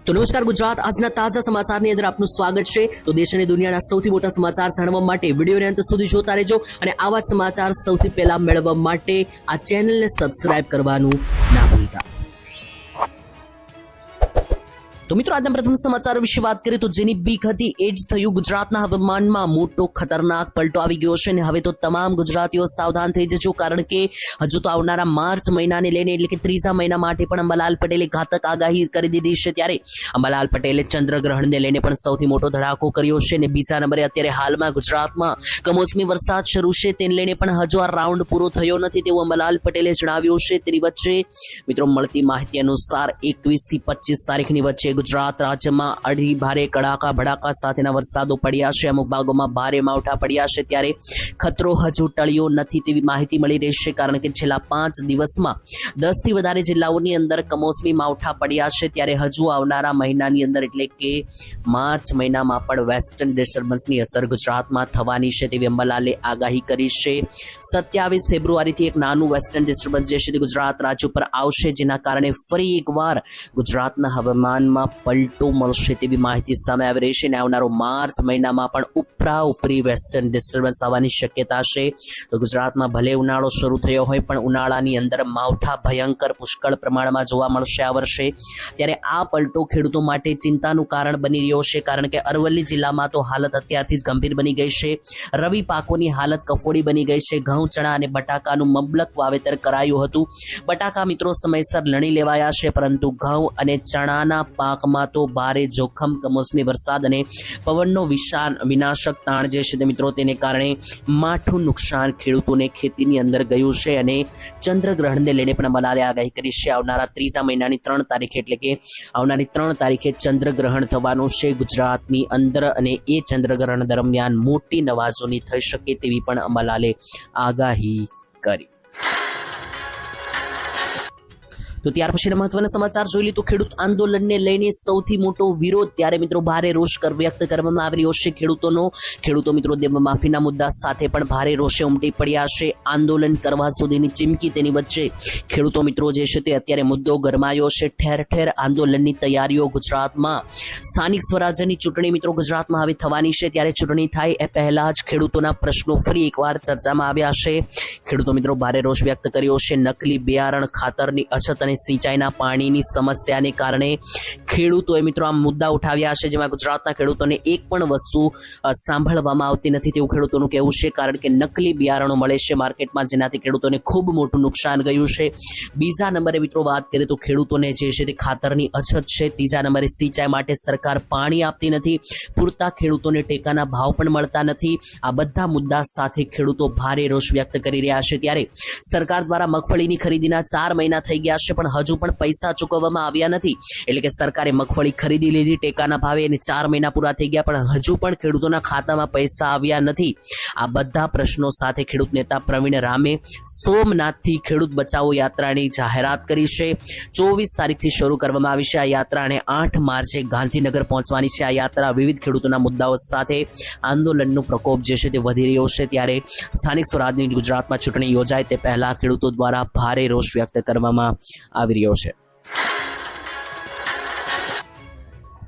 તો નમસ્કાર ગુજરાત, આજના તાજા સમાચારની અંદર આપનું સ્વાગત છે। તો દેશ અને દુનિયાના સૌથી મોટા સમાચાર જાણવા માટે વિડીયોને અંત સુધી જોતા રહેજો અને આવા સમાચાર સૌથી પહેલા મેળવવા માટે આ ચેનલને સબસ્ક્રાઇબ કરવાનું ના ભૂલતા। તો મિત્રો, આજના પ્રથમ સમાચાર વિશે વાત કરીએ તો જેની બીક હતી એ જ થયું। ગુજરાતના હવામાનમાં મોટો ખતરનાક પલટો આવી ગયો છે અને હવે તો તમામ ગુજરાતીઓ સાવધાન થઈ જજો, કારણ કે હજુ તો આવનારા માર્ચ મહિનાને લઈને એટલે કે ત્રીજા મહિના માટે પણ અંબાલાલ પટેલે ઘાતક આગાહી કરી દીધી છે। ત્યારે અંબાલાલ પટેલે ચંદ્રગ્રહણને લઈને પણ સૌથી મોટો ધડાકો કર્યો છે અને બીજા નંબરે અત્યારે હાલમાં ગુજરાતમાં કમોસમી વરસાદ શરૂ છે, તેને લઈને પણ હજુ આ રાઉન્ડ પૂરો થયો નથી તેવું અંબાલાલ પટેલે જણાવ્યું છે। તેની વચ્ચે મિત્રો મળતી માહિતી અનુસાર 21 થી 25 તારીખની વચ્ચે ગુજરાત રાજ્યમાં અઢી ભારે કડાકા ભડાકા સાથેના વરસાદો પડ્યા છે, અમુક ભાગોમાં ભારે માવઠા પડ્યા છે। ત્યારે ખતરો હજુ ટળ્યો નથી તેવી માહિતી મળી રહી છે, કારણ કે છેલ્લા 5 દિવસમાં 10 થી વધારે જિલ્લાઓની અંદર કમોસમી માવઠા પડ્યા છે। ત્યારે હજુ આવનારા મહિનાની અંદર એટલે કે માર્ચ મહિનામાં પણ વેસ્ટર્ન ડિસ્ટર્બન્સની અસર ગુજરાતમાં થવાની છે તેવી અંબાલાલે આગાહી કરી છે। 27 ફેબ્રુઆરીથી એક નાનું વેસ્ટર્ન ડિસ્ટર્બન્સ જે છે તે ગુજરાત રાજ્ય પર આવશે, જેના કારણે ફરી એકવાર ગુજરાતના હવામાનમાં પલટો મળશે તેવી માહિતી સામે આવી રહી છે અને આવનારો માર્ચ મહિનામાં પણ ઉપરી વેસ્ટર્ન ડિસ્ટર્બન્સ આવવાની શક્યતા છે। તો ગુજરાતમાં ભલે ઉનાળો શરૂ થયો હોય પણ ઉનાળાની અંદર માવઠા ભયંકર પુષ્કળ પ્રમાણમાં જોવા મળશે આ વર્ષે। ત્યારે આ પલટો ખેડૂતો માટે ચિંતાનું કારણ બની રહ્યો છે, કારણ કે અરવલ્લી જિલ્લામાં તો હાલત અત્યારથી જ ગંભીર બની ગઈ છે। રવિ પાકોની હાલત કફોડી બની ગઈ છે। ઘઉં, ચણા અને બટાકાનું મબલક વાવેતર કરાયું હતું। બટાકા મિત્રો સમયસર લણી લેવાયા છે, પરંતુ ઘઉં અને ચણાના પાકમાં તો ભારે જોખમ કમોસમી વરસાદ અને પવનનો વિનાશક તાણ જે છે તે મિત્રો તેને કારણે માઠું નુકસાન ખેડૂતોને ખેતીની અંદર ગયું છે અને ચંદ્રગ્રહણને લઈને પણ અંબાલાલે આગાહી કરી છે। આવનારા ત્રીજા મહિનાની 3 તારીખે એટલે કે આવનારી 3 તારીખે ચંદ્રગ્રહણ થવાનું છે ગુજરાતની અંદર અને એ ચંદ્રગ્રહણ દરમિયાન મોટી નવાજોની થઈ શકે તેવી પણ અંબાલાલે આગાહી કરી। તો ત્યાર પછીના મહત્વના સમાચાર જોઈ લી તો ખેડૂત આંદોલનને લઈને સૌથી મોટો વિરોધ। ત્યારે મિત્રો ભારે રોષ વ્યક્ત કરવામાં આવી રહ્યો છે ખેડૂતો મિત્રો દેવ માફીના મુદ્દા સાથે પણ ભારે રોષે ઉમટી પડ્યા છે। આંદોલન કરવા સુધીની ચીમકી તેની વચ્ચે ખેડૂતો મિત્રો જે છે તે અત્યારે મુદ્દો ગરમાયો છે। ઠેર ઠેર આંદોલનની તૈયારીઓ ગુજરાતમાં। સ્થાનિક સ્વરાજ્યની ચૂંટણી મિત્રો ગુજરાતમાં હવે થવાની છે, ત્યારે ચૂંટણી થાય એ પહેલા જ ખેડૂતોના પ્રશ્નો ફરી એકવાર ચર્ચામાં આવ્યા છે। ખેડૂતો મિત્રો ભારે રોષ વ્યક્ત કર્યો છે। નકલી બિયારણ, ખાતરની અછત અને સિંચાઈના પાણીની સમસ્યાને કારણે ખેડૂતોએ મિત્રો આ મુદ્દા ઉઠાવ્યા છે, જેમાં ગુજરાતના ખેડૂતોને એક પણ વસ્તુ સાંભળવામાં આવતી નથી તેવું ખેડૂતોનું કહેવું છે, કારણ કે નકલી બિયારણો મળે છે માર્કેટમાં, જેનાથી ખેડૂતોને ખૂબ મોટું નુકસાન ગયું છે। બીજા નંબરે મિત્રો વાત કરીએ તો ખેડૂતોને જે છે તે ખાતરની અછત છે। ત્રીજા નંબરે સિંચાઈ માટે સરકાર પાણી આપતી નથી, પૂરતા ખેડૂતોને ટેકાના ભાવ પણ મળતા નથી। આ બધા મુદ્દા સાથે ખેડૂતો ભારે રોષ વ્યક્ત કરી રહ્યા છે। ત્યારે સરકાર દ્વારા મગફળીની ખરીદીના 4 મહિના થઈ ગયા છે, પણ હજુ પણ પૈસા ચૂકવવામાં આવ્યા નથી। એટલે કે સરકારે મગફળી ખરીદી લીધી ટેકાના ભાવે અને 4 મહિના પૂરા થઈ ગયા, પણ હજુ પણ ખેડૂતોના ખાતામાં પૈસા આવ્યા નથી। આ બધા પ્રશ્નો સાથે ખેડૂત નેતા પ્રવીણ રામે સોમનાથથી ખેડૂત બચાવો યાત્રાની જાહેરાત કરી છે। 24 તારીખથી શરૂ કરવામાં આવી છે આ યાત્રા અને 8 માર્ચે ગાંધીનગર પહોંચવાની છે આ યાત્રા। વિવિધ ખેડૂતોના મુદ્દાઓ સાથે આંદોલનનો પ્રકોપ જે છે તે વધી રહ્યો છે। ત્યારે સ્થાનિક સ્વરાજની ગુજરાતમાં ચૂંટણી યોજાય તે પહેલા ખેડૂતો દ્વારા ભારે રોષ વ્યક્ત કરવામાં આવી રહ્યો છે।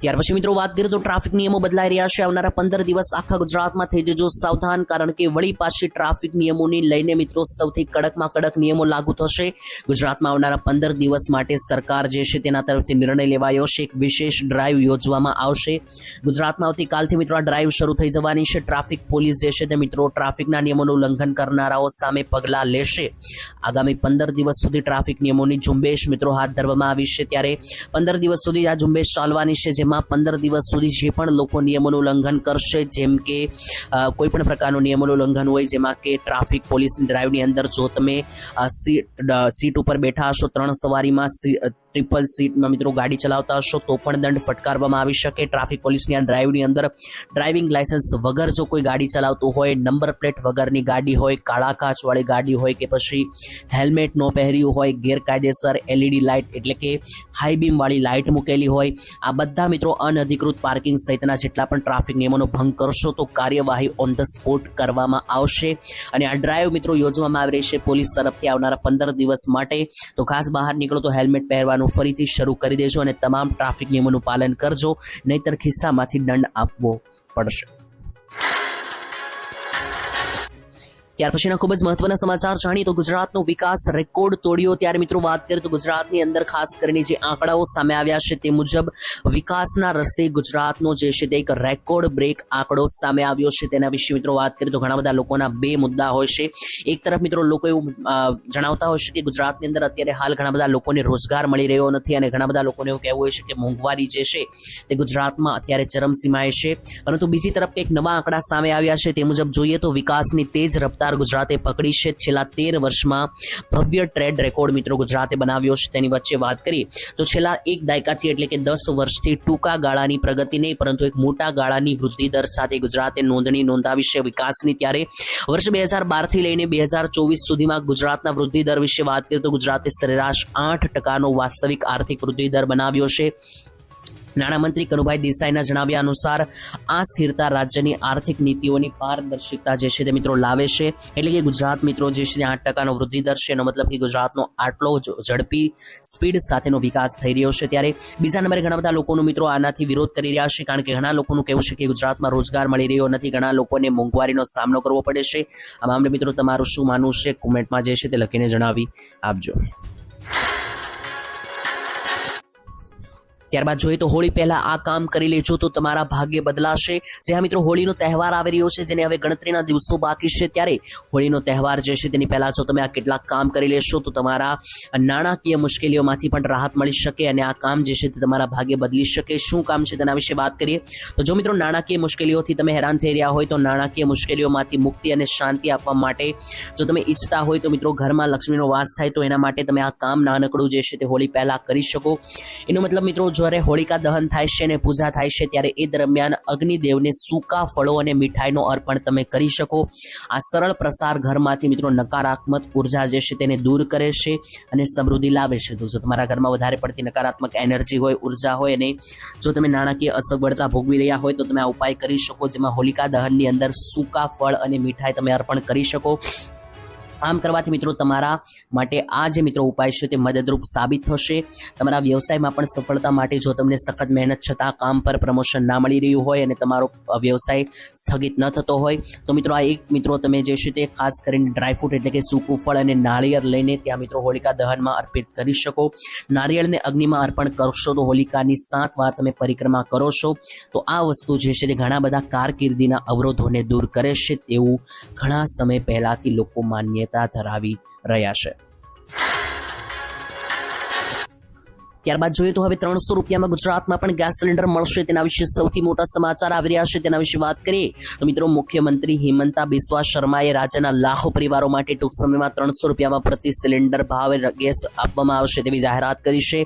ત્યાર પછી મિત્રો વાત કરીએ તો ટ્રાફિક નિયમો બદલાઈ રહ્યા છે। આવનારા 15 દિવસ આખા ગુજરાતમાં થઈ જજો સાવધાન, કારણ કે વળી પાછી ટ્રાફિક નિયમોની લઈને મિત્રો સૌથી કડકમાં કડક નિયમો લાગુ થશે। ગુજરાતમાં આવનારા 15 દિવસ માટે સરકાર જે છે તેના તરફથી નિર્ણય લેવાયો છે। એક વિશેષ ડ્રાઈવ યોજવામાં આવશે ગુજરાતમાં। આવતીકાલથી મિત્રો આ ડ્રાઈવ શરૂ થઈ જવાની છે। ટ્રાફિક પોલીસ જે છે તે મિત્રો ટ્રાફિકના નિયમોનું ઉલ્લંઘન કરનારાઓ સામે પગલાં લેશે। આગામી 15 દિવસ સુધી ટ્રાફિક નિયમોની ઝુંબેશ મિત્રો હાથ ધરવામાં આવી છે। ત્યારે 15 દિવસ સુધી આ ઝુંબેશ ચાલવાની છે, જેમાં 15 દિવસ સુધી જે પણ લોકો નિયમોનું ઉલ્લંઘન કરશે, જેમ કે કોઈ પણ પ્રકારનું નિયમોનું ઉલ્લંઘન હોય, જેમાં કે ટ્રાફિક પોલીસની ડ્રાઈવની અંદર જો તમે સીટ ઉપર બેઠા હશો, 3 સવારીમાં ટ્રિપલ સીટમાં મિત્રો ગાડી ચલાવતા હશો તો પણ દંડ ફટકારવામાં આવી શકે। ટ્રાફિક પોલીસની આ ડ્રાઈવની અંદર ડ્રાઇવિંગ લાયસન્સ વગર જો કોઈ ગાડી ચલાવતું હોય, નંબર પ્લેટ વગરની ગાડી હોય, કાળા કાચવાળી ગાડી હોય કે પછી હેલ્મેટ ન પહેર્યું હોય, ગેરકાયદેસર LED લાઇટ એટલે કે હાઈ બીમ વાળી લાઇટ મૂકેલી હોય, આ બધા મિત્રો અનધિકૃત પાર્કિંગ સહિતના જેટલા પણ ટ્રાફિક નિયમોનો ભંગ કરશો તો કાર્યવાહી ઓન ધ સ્પોટ કરવામાં આવશે। અને આ ડ્રાઈવ મિત્રો યોજવામાં આવી રહી છે પોલીસ તરફથી આવનારા 15 દિવસ માટે। તો ખાસ બહાર નીકળો તો હેલ્મેટ પહેરવાનું ચલાવવાનું ફરીથી શરૂ કરી દેજો અને તમામ ટ્રાફિક નિયમોનું પાલન કરજો, નહીતર ખિસ્સામાંથી દંડ આપવો પડશે. ત્યાર પછીના ખૂબ જ મહત્વના સમાચાર જાણીએ તો ગુજરાતનો વિકાસ રેકોર્ડ તોડ્યો. ત્યારે મિત્રો વાત કરીએ તો ગુજરાતની અંદર ખાસ કરીને જે આંકડાઓ સામે આવ્યા છે તે મુજબ વિકાસના રસ્તે ગુજરાતનો જે છે તે એક રેકોર્ડ બ્રેક આંકડો સામે આવ્યો છે. તેના વિશે મિત્રો વાત કરીએ તો ઘણા બધા લોકોના બે મુદ્દા હોય છે. એક તરફ મિત્રો લોકો એવું જણાવતા હોય છે કે ગુજરાતની અંદર અત્યારે હાલ ઘણા બધા લોકોને રોજગાર મળી રહ્યો નથી અને ઘણા બધા લોકોને એવું કહેવું હોય છે કે મોંઘવારી જે છે તે ગુજરાતમાં અત્યારે ચરમસીમાએ છે. પરંતુ બીજી તરફ એક નવા આંકડા સામે આવ્યા છે. તે મુજબ જોઈએ તો વિકાસની તેજ રફતાર ગુજરાતે પકડી છે. છેલ્લા 13 વર્ષમાં ભવ્ય ટ્રેડ રેકોર્ડ મિત્રો ગુજરાતે બનાવ્યો છે. તેની વચ્ચે વાત કરીએ તો છેલ્લા એક દાયકાથી એટલે કે 10 વર્ષથી ટૂંકા ગાળાની પ્રગતિ નહીં પરંતુ એક મોટા ગાળાની વૃદ્ધિ દર સાથે ગુજરાતે નોંધણી નોંધાવી છે વિકાસની. ત્યારે વર્ષ 2012 થી લઈને 2024 સુધીમાં ગુજરાતના વૃદ્ધિ દર વિશે વાત કરીએ તો ગુજરાતે સરેરાશ 8% વાસ્તવિક આર્થિક વૃદ્ધિ દર બનાવ્યો છે. નાણામંત્રી કનુભાઈ દેસાઈના જણાવ્યા અનુસાર આ સ્થિરતા રાજ્યની આર્થિક નીતિઓની પારદર્શિકતા જે છે તે મિત્રો લાવે છે. એટલે કે ગુજરાત મિત્રો જે છે 8% વૃદ્ધિ દર છે. એનો મતલબ કે ગુજરાતનો આટલો ઝડપી સ્પીડ સાથેનો વિકાસ થઈ રહ્યો છે. ત્યારે બીજા નંબરે ઘણા બધા લોકોનું મિત્રો આનાથી વિરોધ કરી રહ્યા છે, કારણ કે ઘણા લોકોનું કહેવું છે કે ગુજરાતમાં રોજગાર મળી રહ્યો નથી, ઘણા લોકોને મોંઘવારીનો સામનો કરવો પડે છે. આ મામલે મિત્રો તમારું શું માનવું છે કોમેન્ટમાં જે છે તે લખીને જણાવી આપજો. ત્યારબાદ જોઈએ તો હોળી પહેલા આ કામ કરી લેજો તો તમારા ભાગ્ય બદલાશે. જ્યાં મિત્રો હોળીનો તહેવાર આવી રહ્યો છે જેને હવે ગણતરીના દિવસો બાકી છે. ત્યારે હોળીનો તહેવાર જે છે તેની પહેલા જો તમે આ કેટલાક કામ કરી લેશો તો તમારા નાણાકીય મુશ્કેલીઓમાંથી પણ રાહત મળી શકે અને આ કામ જે છે તે તમારા ભાગ્ય બદલી શકે. શું કામ છે તેના વિશે વાત કરીએ તો જો મિત્રો નાણાકીય મુશ્કેલીઓથી તમે હેરાન થઈ રહ્યા હોય તો નાણાકીય મુશ્કેલીઓમાંથી મુક્તિ અને શાંતિ આપવા માટે જો તમે ઈચ્છતા હોય તો મિત્રો ઘરમાં લક્ષ્મીનો વાસ થાય તો એના માટે તમે આ કામ નાનકડું જે છે તે હોળી પહેલા કરી શકો. એનો મતલબ મિત્રો જ્યારે હોળિકા દહન થાય છે અને પૂજા થાય છે ત્યારે એ દરમિયાન અગ્નિદેવને સૂકા ફળો અને મીઠાઈનો અર્પણ તમે કરી શકો. આ સરળ પ્રસાર ઘરમાંથી મિત્રો નકારાત્મક ઉર્જા જે છે તેને દૂર કરે છે અને સમૃદ્ધિ લાવે છે. તો જો તમારા ઘરમાં વધારે પડતી નકારાત્મક એનર્જી હોય, ઉર્જા હોય અને જો તમે નાણાકીય અસગવડતા ભોગવી રહ્યા હોય તો તમે આ ઉપાય કરી શકો, જેમાં હોલિકા દહનની અંદર સૂકા ફળ અને મીઠાઈ તમે અર્પણ કરી શકો. આમ કરવાથી મિત્રો તમારા માટે આ જે મિત્રો ઉપાય છે તે મદદરૂપ સાબિત થશે. તમારા વ્યવસાયમાં પણ સફળતા માટે જો તમને સખત મહેનત છતાં કામ પર પ્રમોશન ના મળી રહ્યું હોય અને તમારો વ્યવસાય સ્થગિત ન થતો હોય તો મિત્રો આ એક મિત્રો તમે જે છે તે ખાસ કરીને ડ્રાયફ્રૂટ એટલે કે સૂકું ફળ અને નાળિયેર લઈને ત્યાં મિત્રો હોલિકા દહનમાં અર્પિત કરી શકો. નારિયેળને અગ્નિમાં અર્પણ કરશો તો હોલિકાની 7 વાર તમે પરિક્રમા કરો છો તો આ વસ્તુ જે છે તે ઘણા બધા કારકિર્દીના અવરોધોને દૂર કરે છે તેવું ઘણા સમય પહેલાથી લોકો માન્યતા ધરાવી રહ્યા છે. ત્યારબાદ જોઈએ તો હવે 300 રૂપિયામાં ગુજરાતમાં પણ ગેસ સિલિન્ડર મળશે. તેના વિશે સૌથી મોટા સમાચાર આવી રહ્યા છે. તેના વિશે વાત કરીએ તો મિત્રો મુખ્યમંત્રી હિમંતા બિસ્વા શર્માએ રાજ્યના લાખો પરિવારો માટે ટૂંક સમયમાં 300 રૂપિયામાં પ્રતિ સિલિન્ડર ભાવે ગેસ આપવામાં આવશે તેવી જાહેરાત કરી છે.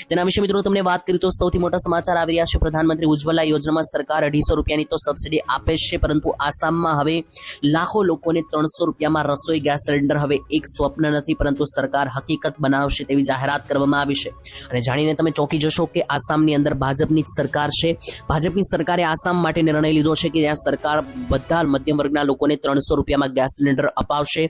તેના વિશે મિત્રો તમને વાત કરીએ તો સૌથી મોટા સમાચાર આવી રહ્યા છે. પ્રધાનમંત્રી ઉજ્જવલા યોજનામાં સરકાર 250 રૂપિયાની તો સબસિડી આપે છે, પરંતુ આસામમાં હવે લાખો લોકોને 300 રૂપિયામાં રસોઈ ગેસ સિલિન્ડર હવે એક સ્વપ્ન નથી પરંતુ સરકાર હકીકત બનાવશે તેવી જાહેરાત કરવામાં આવી છે. અને જાણીને તમે ચોંકી જશો કે આસામની અંદર ભાજપની સરકાર છે. ભાજપની સરકારે આસામ માટે નિર્ણય લીધો છે કે ત્યાં સરકાર બધા મધ્યમ વર્ગના લોકોને 300 રૂપિયામાં ગેસ સિલિન્ડર અપાવશે.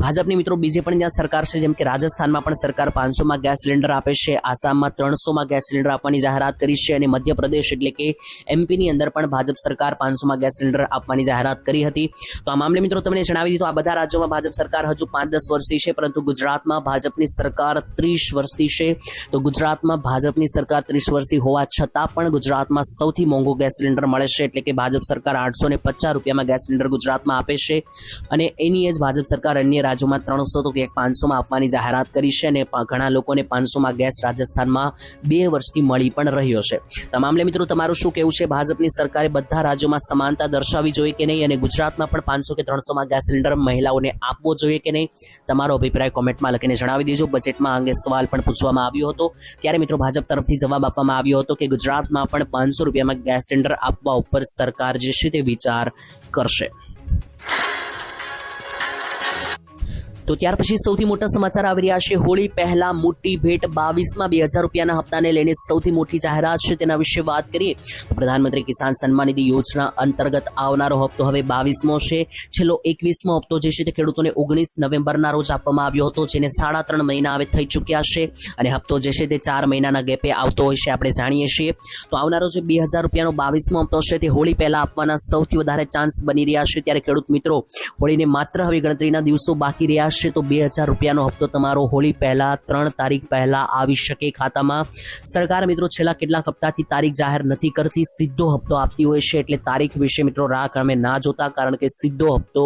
ભાજપની મિત્રો બીજે પણ ત્યાં સરકાર છે, જેમ કે રાજસ્થાનમાં પણ સરકાર 500માં ગેસ સિલિન્ડર આપે છે, આસામમાં 300માં ગેસ સિલિન્ડર આપવાની જાહેરાત કરી છે અને મધ્યપ્રદેશ એટલે કે એમપીની અંદર પણ ભાજપ સરકાર 500માં ગેસ સિલિન્ડર આપવાની જાહેરાત કરી હતી. તો આ મામલે મિત્રો તમને જણાવી દીધું, આ બધા રાજ્યોમાં ભાજપ સરકાર હજુ 5-10 વર્ષથી છે, પરંતુ ગુજરાતમાં ભાજપની સરકાર 30 વર્ષથી છે. તો ગુજરાતમાં ભાજપની સરકાર 30 વર્ષથી હોવા છતાં પણ ગુજરાતમાં સૌથી મોંઘો ગેસ સિલિન્ડર મળે છે. એટલે કે ભાજપ સરકાર 850 રૂપિયામાં ગેસ સિલિન્ડર ગુજરાતમાં આપે છે અને એની જ ભાજપ સરકાર અન્ય રાજ્યોમાં 300 તો ક્યાંક 500માં આપવાની જાહેરાત કરી છે અને ઘણા લોકોને 500માં ગેસ રાજસ્થાનમાં 2 વર્ષથી મળી પણ રહ્યો છે. તો આ મામલે મિત્રો તમારું શું કહેવું છે? ભાજપની સરકારે બધા રાજ્યોમાં સમાનતા દર્શાવવી જોઈએ કે નહીં અને ગુજરાતમાં પણ 500 કે 300માં ગેસ સિલિન્ડર મહિલાઓને આપવો જોઈએ કે નહીં? તમારો અભિપ્રાય કોમેન્ટમાં લખીને જણાવી દેજો. બજેટમાં અંગે સવાલ પણ પૂછવામાં આવ્યો હતો ત્યારે મિત્રો ભાજપ તરફથી જવાબ આપવામાં આવ્યો હતો કે ગુજરાતમાં પણ 500 રૂપિયામાં ગેસ સિલિન્ડર આપવા ઉપર સરકાર જે છે તે વિચાર કરશે. તો તો ત્યાર પછી સૌથી મોટા સમાચાર આવી રહ્યા છે. હોળી પહેલા મોટી ભેટ 22માં 2000 રૂપિયાના હપ્તાને લઈને સૌથી મોટી જાહેરાત છે, તેના વિશે વાત કરીએ તો પ્રધાનમંત્રી કિસાન સન્માન નિધિ યોજના અંતર્ગત આવનારો હપ્તો હવે 22મો છે. છેલ્લો 21મો હપ્તો જે છે તે ખેડૂતોને 19 નવેમ્બરના રોજ આપવામાં આવ્યો હતો, જેને 3.5 મહિના હવે થઈ ચૂક્યા છે અને હપ્તો જે છે તે 4 મહિનાના ગેપે આવતો હોય છે, આપણે જાણીએ છીએ. તો આવનારો જે 2000 રૂપિયાનો 22મો હપ્તો છે તે હોળી પહેલા આપવાના સૌથી વધારે ચાન્સ બની રહ્યા છે. ત્યારે ખેડૂત મિત્રો, હોળીને માત્ર હવે ગણતરીના દિવસો બાકી રહ્યા છે, તો 2000 રૂપિયાનો હપ્તો તમારો હોળી પહેલા 3 તારીખ પહેલા આવી શકે ખાતામાં. સરકાર મિત્રો છેલ્લા કેટલાક હપ્તાથી તારીખ જાહેર નથી કરતી, સીધો હપ્તો આપતી હોય છે, એટલે તારીખ વિશે મિત્રો રાહ તમે ના જોતા, કારણ કે સીધો હપ્તો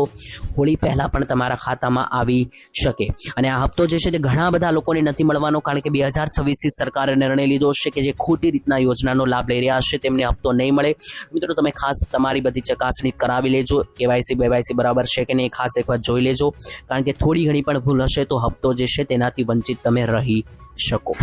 હોળી પહેલા પણ તમારા ખાતામાં આવી શકે. અને આ હપ્તો જે છે તે ઘણા બધા લોકોને નથી મળવાનો, કારણ કે 2026થી સરકારે નિર્ણય લીધો છે કે જે ખોટી રીતના યોજનાનો લાભ લઈ રહ્યા છે તેમને હપ્તો નહીં મળે. મિત્રો તમે ખાસ તમારી બધી ચકાસણી કરાવી લેજો, કેવાયસી બેવાયસી બરાબર છે કે નહીં ખાસ એકવાર જોઈ લેજો, કારણ કે થોડી ઘણી પણ ભૂલ હશે તો હપ્તો જે છે તેનાથી વંચિત તમે રહી શકો.